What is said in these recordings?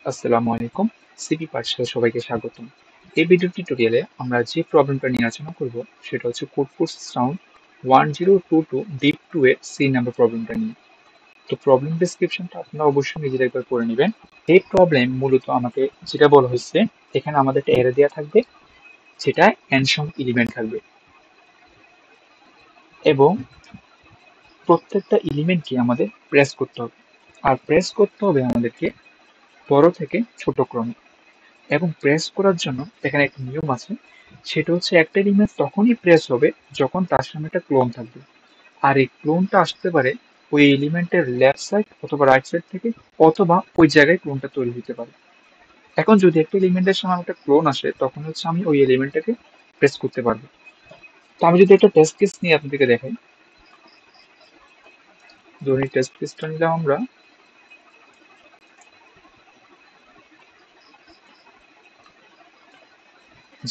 আসসালামু আলাইকুম। সিপি পাঠশালায় সবাইকে স্বাগতম। এই ভিডিও টিউটোরিয়ালে আমরা যে প্রবলেমটা নিয়ে আলোচনা করব সেটা হচ্ছে কোড ফোর্স সাউন্ড 1022 ডিপ 2 এর সি নাম্বার প্রবলেমটা নিয়ে। তো প্রবলেম ডেসক্রিপশনটা আপনারা অবশ্যই নিজেরা একবার পড়ে নেবেন। এই প্রবলেম মূলত আমাকে যেটা বলা হচ্ছে, এখানে আমাদের একটা অ্যারে দেওয়া থাকবে যেটা n সংখ্যক এলিমেন্ট থাকবে এবং প্রত্যেকটা এলিমেন্টকে আমাদের প্রেস করতে হবে। আর প্রেস করতে হবে আমাদেরকে বড় থেকে ছোট ক্রমে। এবং প্রেস করার জন্য এখানে একটা নিয়ম আছে, সেটা হচ্ছে একটা এলিমেন্ট তখনই প্রেস হবে যখন তার সামনে একটা ক্লোন থাকবে। আর এই ক্লোনটা আসতে পারে ওই এলিমেন্টের লেফট সাইড অথবা রাইট সাইড থেকে, অথবা ওই জায়গায় ক্লোনটা তৈরি হতে পারে। এখন যদি একটা এলিমেন্টের সামনে একটা ক্লোন আসে, তখন হচ্ছে আমি ওই এলিমেন্টটাকে প্রেস করতে পারবো। তো আমি যদি একটা টেস্ট কেস নিয়ে আপনাদেরকে দেখাই, ধরুন এই টেস্ট কেসটা নিলাম আমরা।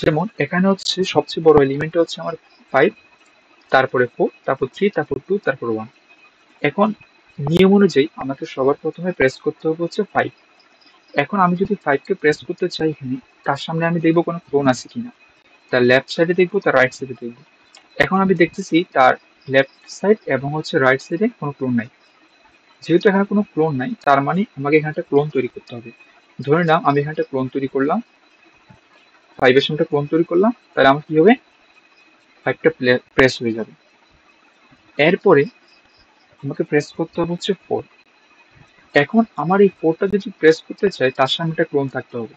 যেমন এখানে হচ্ছে সবচেয়ে বড় এলিমেন্ট হচ্ছে আমার 5, তারপরে 4, তারপর 3, তারপর 2, তারপর 1। এখন নিয়ম অনুযায়ী আমাকে সবার প্রথমে প্রেস করতে হবে হচ্ছে 5। এখন আমি যদি 5 কে প্রেস করতে চাই এখানে, তার সামনে আমি দেখবো কোনো ক্লোন আছে কিনা। তার লেফট সাইডে দেখবো, তার রাইট সাইডে দেখবো। এখন আমি দেখতেছি তার লেফট সাইড এবং হচ্ছে রাইট সাইডে কোনো ক্লোন নাই। যেহেতু এখানে কোনো ক্লোন নাই, তার মানে আমাকে এখানে একটা ক্লোন তৈরি করতে হবে। ধরে নাও আমি এখানে একটা ক্লোন তৈরি করলাম, 5 এর সামনে একটা ক্লোন তৈরি করলাম, তাহলে আমার কি হবে, 5টা প্রেস হয়ে যাবে। এরপরে আমাকে প্রেস করতে হবে হচ্ছে 4। এখন আমার এই 4টা যদি প্রেস করতে চাই, তার সামনে একটা ক্লোন থাকতে হবে।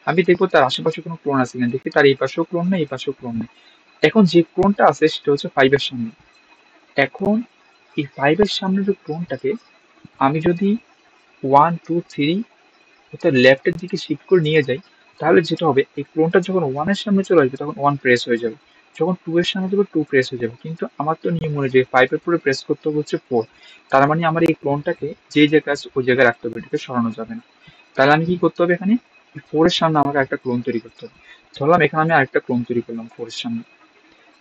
আমি দেখবো তার আশেপাশে কোনো ক্লোন আছে কিনা, দেখি তার এই পাশেও ক্লোন নেই, এই পাশেও ক্লোন নেই। এখন যে ক্লোনটা আছে সেটা হচ্ছে 5 এর সামনে। এখন এই 5 এর সামনে যে ক্লোনটাকে আমি যদি 1 2 3 অর্থাৎ লেফটের দিকে শিফট করে নিয়ে যাই, তাহলে যেটা হবে, এই ক্লোনটা যখন 1 এর সামনে চলে আসবে তখন 1 প্রেস হয়ে যাবে, যখন 2 এর সামনে যাবে 2 প্রেস হয়ে যাবে। কিন্তু আমার তো নিয়ম অনুযায়ী 5 এর পরে প্রেস করতে হবে হচ্ছে 4। তার মানে আমার এই ক্লোনটাকে যে জায়গায় আছে ওই জায়গায় রাখতে হবে, এটাকে সরানো যাবে না। তাহলে আমি কি করতে হবে, এখানে 4 এর সামনে আমাকে একটা ক্লোন তৈরি করতে হবে। ধরলাম এখানে আমি আরেকটা ক্লোন তৈরি করলাম 4 এর সামনে।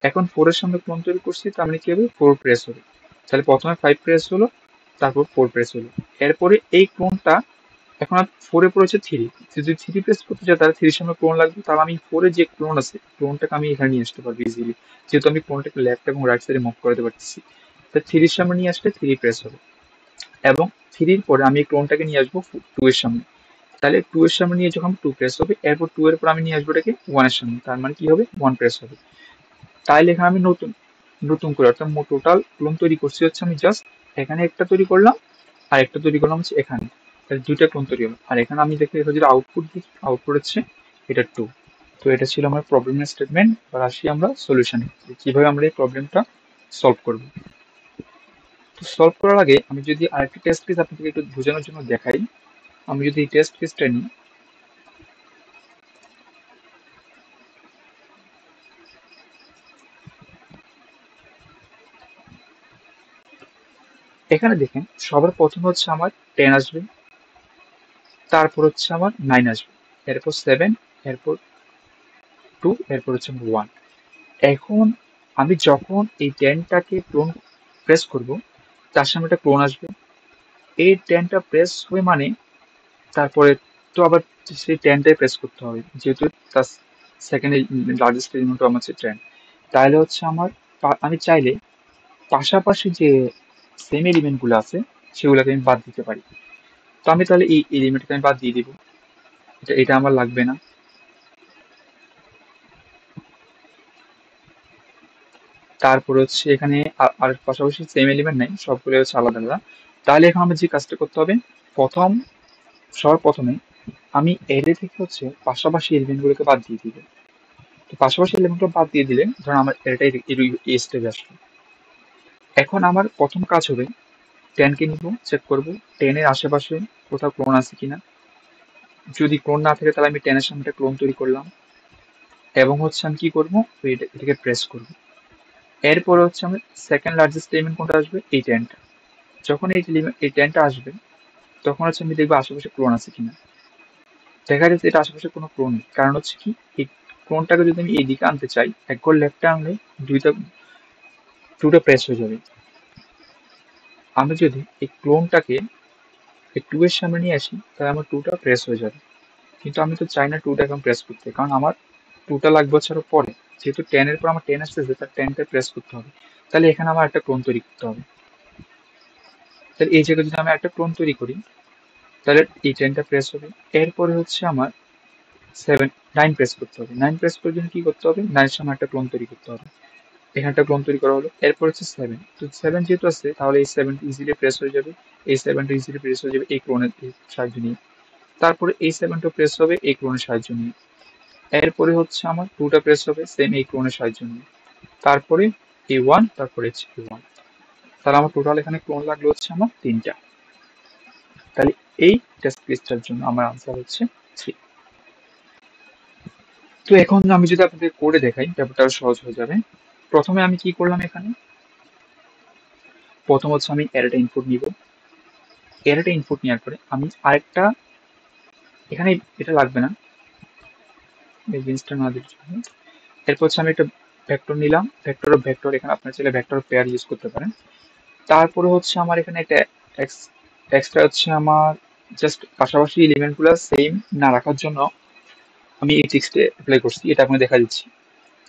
এখন 4 এর সামনে ক্লোন তৈরি করছি, তার মানে কি হবে, 4 প্রেস হবে। তাহলে প্রথমে 5 প্রেস হলো, তারপর 4 প্রেস হলো। এরপরে এই ক্লোনটা এখন আর 4 এ পড়েছে 3, যদি 3 প্রেস করতে চাই তাহলে 3 এর সামনে ক্লোন লাগবে। তাহলে আমি 4 এ যে ক্লোন আছে ক্লোনটাকে আমি এখানে নিয়ে আসতে পারবো ইজিলি, যেহেতু আমি ক্লোনটাকে লেফট এবং রাইট সাইডে মুভ করাতে পারতেছি। তাহলে 3 এর সামনে নিয়ে আসলে 3 প্রেস হবে, এবং 3 এর পরে আমি এই ক্লোনটাকে নিয়ে আসবো 2 এর সামনে। তাহলে 2 এর সামনে নিয়ে যখন 2 প্রেস হবে, এরপর 2 এর পর আমি নিয়ে আসবো এটাকে 1 এর সামনে, তার মানে কি হবে, 1 প্রেস হবে। তাহলে এখানে আমি নতুন নতুন করে অর্থাৎ টোটাল ক্লোন তৈরি করছি হচ্ছে, আমি জাস্ট এখানে একটা তৈরি করলাম আর একটা তৈরি করলাম হচ্ছে এখানে। তাহলে 2টা ক্লোন তৈরি হলো। আর এখানে আমি দেখি, এখানে যদি আউটপুট দিই, আউটপুট হচ্ছে এটা 2। তো এটা ছিল আমার প্রবলেমের স্টেটমেন্ট। এবার আসি আমরা সলিউশনে, কিভাবে আমরা এই প্রবলেমটা সলভ করব। তো সলভ করার আগে আমি যদি আরেকটা টেস্ট কেস আপনাদেরকে একটু বোঝানোর জন্য দেখাই। আমি যদি এই টেস্ট কেসটা নিই, এখানে দেখেন সবার প্রথম হচ্ছে আমার 10 আসবে, তারপর হচ্ছে আমার 9 আসবে, এরপর 7, এরপর 2, এরপর হচ্ছে 1। এখন আমি যখন এই 10টাকে ক্লোন প্রেস করব, তার সামনে একটা ক্লোন আসবে। এই 10টা প্রেস হয়ে মানে তারপরে তো আবার সেই 10টাই প্রেস করতে হবে, যেহেতু তার সেকেন্ড লার্জেস্ট এলিমেন্ট আমার হচ্ছে 10। তাহলে হচ্ছে আমার আমি চাইলে পাশাপাশি যে সেম এলিমেন্ট গুলো আছে সেগুলোকে আমি বাদ দিতে পারি। তো আমি তাহলে এই এলিমেন্টকে আমি বাদ দিয়ে দিব, এটা এটা আমার লাগবে না। তারপর হচ্ছে এখানে আর পাশাপাশি সেম এলিমেন্ট নাই, সবগুলো হচ্ছে আলাদা আলাদা। তাহলে এখন আমার যে কাজটা করতে হবে, প্রথম সবার প্রথমে আমি এরে থেকে হচ্ছে পাশাপাশি এলিমেন্ট গুলোকে বাদ দিয়ে দিব। তো পাশাপাশি এলিমেন্ট গুলো বাদ দিয়ে দিলে ধরুন আমার এটাই এই স্টেজে আসলো। এখন আমার প্রথম কাজ হবে, 10কে নিব, চেক করব 10 এর আশেপাশে কোথাও ক্লোন আছে কিনা। যদি ক্লোন না থাকে তাহলে আমি 10 এর সামনে একটা ক্লোন তৈরি করলাম, এবং হচ্ছে আমি কি করবো, এটাকে প্রেস করবো। এরপরে হচ্ছে আমি সেকেন্ড লার্জেস্ট এলিমেন্ট কোনটা আসবে, এই 10টা। যখন এই 10টা আসবে, তখন হচ্ছে আমি দেখবো আশেপাশে ক্লোন আছে কিনা। দেখা যাচ্ছে এটা আশেপাশে কোনো ক্লোন নেই, কারণ হচ্ছে কি, এই ক্লোনটাকে যদি আমি এইদিকে আনতে চাই, এক ঘর লেফটে আনলে দুইটা 2টা প্রেস হয়ে যাবে। আমি যদি এই ক্লোনটাকে এই 2 এর সামনে নিয়ে আসি, তাহলে আমার 2টা প্রেস হয়ে যাবে। কিন্তু আমি তো চাই না 2টা এখন প্রেস করতে, কারণ আমার 2টা লাগবে হচ্ছে আরো পরে। যেহেতু 10 এর পর আমার 10 আসতেছে, তার 10টা প্রেস করতে হবে। তাহলে এখানে আমার একটা ক্লোন তৈরি করতে হবে। তাহলে এই জায়গায় যদি আমি একটা ক্লোন তৈরি করি, তাহলে এই 10টা প্রেস হবে। এরপরে হচ্ছে আমার 9 প্রেস করতে হবে। 9 প্রেস করার জন্য কি করতে হবে? 9 এর সামনে একটা ক্লোন তৈরি করতে হবে। এখানে একটা ক্লোন তৈরি করা হলো। এরপর হচ্ছে 7। তো 7 যেহেতু আছে, তাহলে এই 7 ইজিলি প্রেস হয়ে যাবে। এই 7টা ইজিলি প্রেস হয়ে যাবে এই ক্লোনের সাহায্য নিয়ে। তারপরে এই 7টা প্রেস হবে এই ক্লোনের সাহায্য নিয়ে। এরপরে হচ্ছে আমার 2টা প্রেস হবে সেম এই ক্লোনের সাহায্য নিয়ে। তারপরে এই 1, তারপরে হচ্ছে এই 1। তাহলে আমার টোটাল এখানে ক্লোন লাগলো হচ্ছে আমার 3টা। তাহলে এই টেস্ট কেসটার জন্য আমার আনসার হচ্ছে 3। তো এখন আমি যদি আপনাদের করে দেখাই, ব্যাপারটা আরো সহজ হয়ে যাবে। প্রথমে আমি কি করলাম এখানে? প্রথম হচ্ছে আমি অ্যারেটা ইনপুট নিব। অ্যারেটা ইনপুট নেওয়ার পরে আমি আরেকটা, এখানে এটা লাগবে না, এই জিনিসটা না দিলে চলবে। এরপর হচ্ছে আমি একটা ভেক্টর নিলাম, ভেক্টর অফ ভেক্টর, এখানে আপনার চাইলে ভেক্টর পেয়ার ইউজ করতে পারেন। তারপরে হচ্ছে আমার এখানে একটা এক্সট্রা হচ্ছে আমার জাস্ট পাশাপাশি এলিমেন্টগুলো সেম না রাখার জন্য আমি এই ট্রিক্সটা অ্যাপ্লাই করছি, এটা আপনাকে দেখা দিচ্ছি।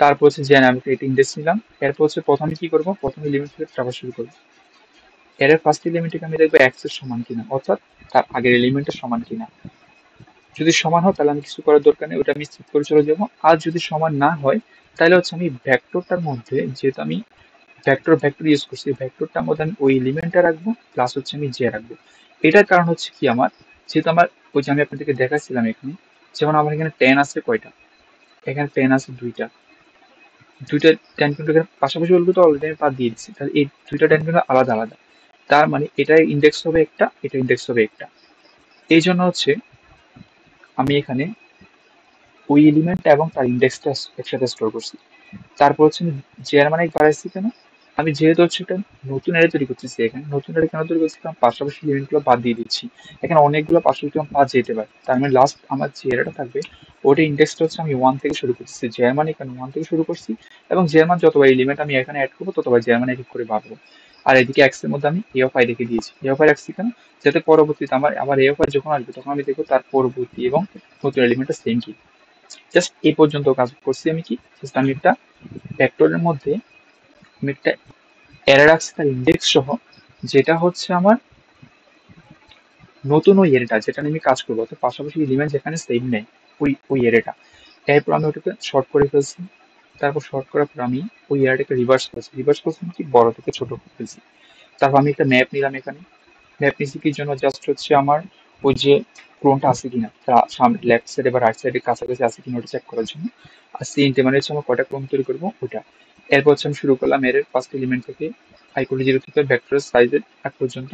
তারপর হচ্ছে যে আমি একটা ইন্ডেক্স নিলাম। এরপর হচ্ছে প্রথমে কি করবো? প্রথম এলিমেন্ট থেকে ট্রাভার্স শুরু করবো। এর ফার্স্ট এলিমেন্টকে আমি দেখবো এক্স এর সমান কিনা, অর্থাৎ তার আগের এলিমেন্টের সমান কিনা। যদি সমান হয় তাহলে আমি কিছু করার দরকার নেই, ওটা আমি স্কিপ করে চলে যাবো। আর যদি সমান না হয় তাহলে হচ্ছে আমি ভেক্টরটার মধ্যে, যেহেতু আমি ভেক্টর ইউজ করছি, ভেক্টরটার মধ্যে আমি ওই এলিমেন্টটা রাখবো, প্লাস হচ্ছে আমি জে রাখবো। এটার কারণ হচ্ছে কি, আমার যেহেতু আমার ওই যে আমি আপনাদেরকে দেখাচ্ছিলাম এখানে, যেমন আমার এখানে 10 আছে কয়টা, এখানে 10 আছে দুইটা। দুইটা 10 কিন্তু এখানে পাশাপাশি বলবো তো অলরেডি আমি বাদ দিয়ে দিচ্ছি, তাহলে এই দুইটা 10 কিন্তু আলাদা আলাদা। তার মানে এটার ইন্ডেক্স হবে একটা, এটা ইন্ডেক্স হবে একটা। এই জন্য হচ্ছে আমি এখানে ওই এলিমেন্ট এবং তার ইন্ডেক্সটা একসাথে স্টোর করছি। তারপর হচ্ছে আমি জার্মানিক বাড়াইছি কেন? আমি যেহেতু হচ্ছে একটা নতুন অ্যারে তৈরি করতেছি, এখানে নতুন অ্যারে কেন তৈরি করছি? কারণ পাশাপাশি এলিমেন্টগুলো বাদ দিয়ে দিচ্ছি। এখানে অনেকগুলো পাশাপাশি বাদ যেতে পারে, তার মানে লাস্ট আমার যে অ্যারেটা থাকবে ওটা ইন্ডেক্সটা হচ্ছে আমি 1 থেকে শুরু করতেছি। জার্মানি কেন 1 থেকে শুরু করছি, এবং জার্মান যতবার এলিমেন্ট আমি এখানে অ্যাড করবো ততবার জার্মান এক এক করে বাড়বো। আর এদিকে এক্স এর মধ্যে আমি এ অফ আই রেখে দিয়েছি। এ অফ আই রাখছি কেন? যাতে পরবর্তীতে আমার আবার এ অফ আই যখন আসবে তখন আমি দেখবো তার পরবর্তী এবং নতুন এলিমেন্টটা সেম কি। জাস্ট এই পর্যন্ত কাজ করছি আমি কি, জাস্ট আমি একটা ভেক্টরের মধ্যে আমি একটা অ্যারে রাখছি তার ইন্ডেক্স সহ, যেটা হচ্ছে আমার নতুন ওই অ্যারেটা যেটা নিয়ে আমি কাজ করবো, তো পাশাপাশি এলিমেন্ট যেখানে সেম নেই ওই অ্যারেটা। এরপর আমি ওটাকে শর্ট করে ফেলছি। তারপর শর্ট করার পর আমি ওই অ্যারেটাকে রিভার্স করছি। রিভার্স করছি কি, বড় থেকে ছোট করে ফেলছি। তারপর আমি একটা ম্যাপ নিলাম এখানে। ম্যাপ নিচ্ছি কি জন্য? জাস্ট হচ্ছে আমার ওই যে ক্লোনটা আছে কিনা, তার সামনে লেফট সাইডে বা রাইট সাইডে কাছাকাছি আছে কিনা ওটা চেক করার জন্য। আর সিনটে মানে হচ্ছে আমার কয়টা ক্লোন তৈরি করবো ওটা। এরপর হচ্ছে আমি শুরু করলাম এর ফার্স্ট এলিমেন্ট থেকে i = 0 থেকে ভেক্টরের সাইজের এক পর্যন্ত।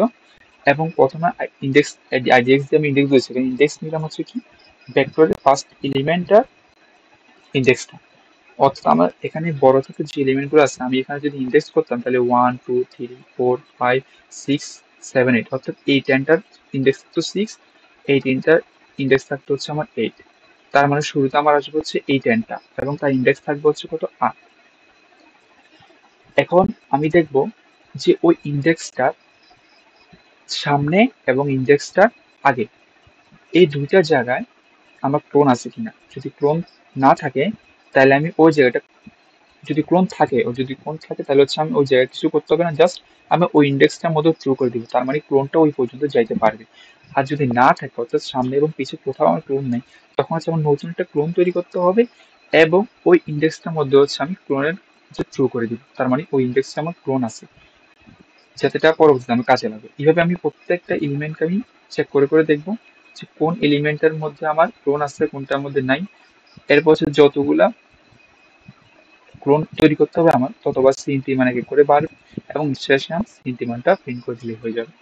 এবং প্রথমে ইন্ডেক্স আইডিএক্স দিয়ে আমি ইন্ডেক্স দিয়েছি, ইন্ডেক্স নিলাম হচ্ছে কি ভেক্টরের ফার্স্ট এলিমেন্টটার ইন্ডেক্সটা। অর্থাৎ আমার এখানে বড় থেকে যে এলিমেন্টগুলো আছে আমি এখানে যদি ইন্ডেক্স করতাম তাহলে 1 2 3 4 5 6 7 8, অর্থাৎ এই 10টার ইন্ডেক্স থাকতো 6, এই 3টার ইন্ডেক্স থাকতো হচ্ছে আমার 8। তার মানে শুরুতে আমার আসবে হচ্ছে এই 10টা এবং তার ইন্ডেক্স থাকবে হচ্ছে কত, 8। এখন আমি দেখব যে ওই ইন্ডেক্সটার সামনে এবং ইন্ডেক্সটার আগে এই দুইটা জায়গায় আমার ক্লোন আছে কিনা। যদি ক্লোন না থাকে তাহলে আমি ওই জায়গাটা, যদি ক্লোন থাকে তাহলে হচ্ছে আমি ওই জায়গায় কিছু করতে হবে না, জাস্ট আমি ওই ইন্ডেক্সটার মধ্যে থ্রু করে দিব, তার মানে ক্লোনটা ওই পর্যন্ত যাইতে পারবে। আর যদি না থাকে, অর্থাৎ সামনে এবং পিছে কোথাও আমার ক্লোন নেই, তখন হচ্ছে আমার নতুন একটা ক্লোন তৈরি করতে হবে এবং ওই ইন্ডেক্সটার মধ্যে হচ্ছে আমি ক্লোনের যে থ্রু করে দিব, তার মানে ওই ইন্ডেক্সটা আমার ক্লোন আছে, যাতেটা পরবর্তীতে আমি কাজে লাগবে। এইভাবে আমি প্রত্যেকটা এলিমেন্টকে আমি চেক করে করে দেখবো যে কোন এলিমেন্টের মধ্যে আমার ক্লোন আছে কোনটার মধ্যে নাই। এরপর হচ্ছে যতগুলা ক্লোন তৈরি করতে হবে আমার, ততবার সিএনটি মানে করে বাড়বে এবং শেষে আমি সিএনটি মানটা প্রিন্ট করে দিলে হয়ে যাবে।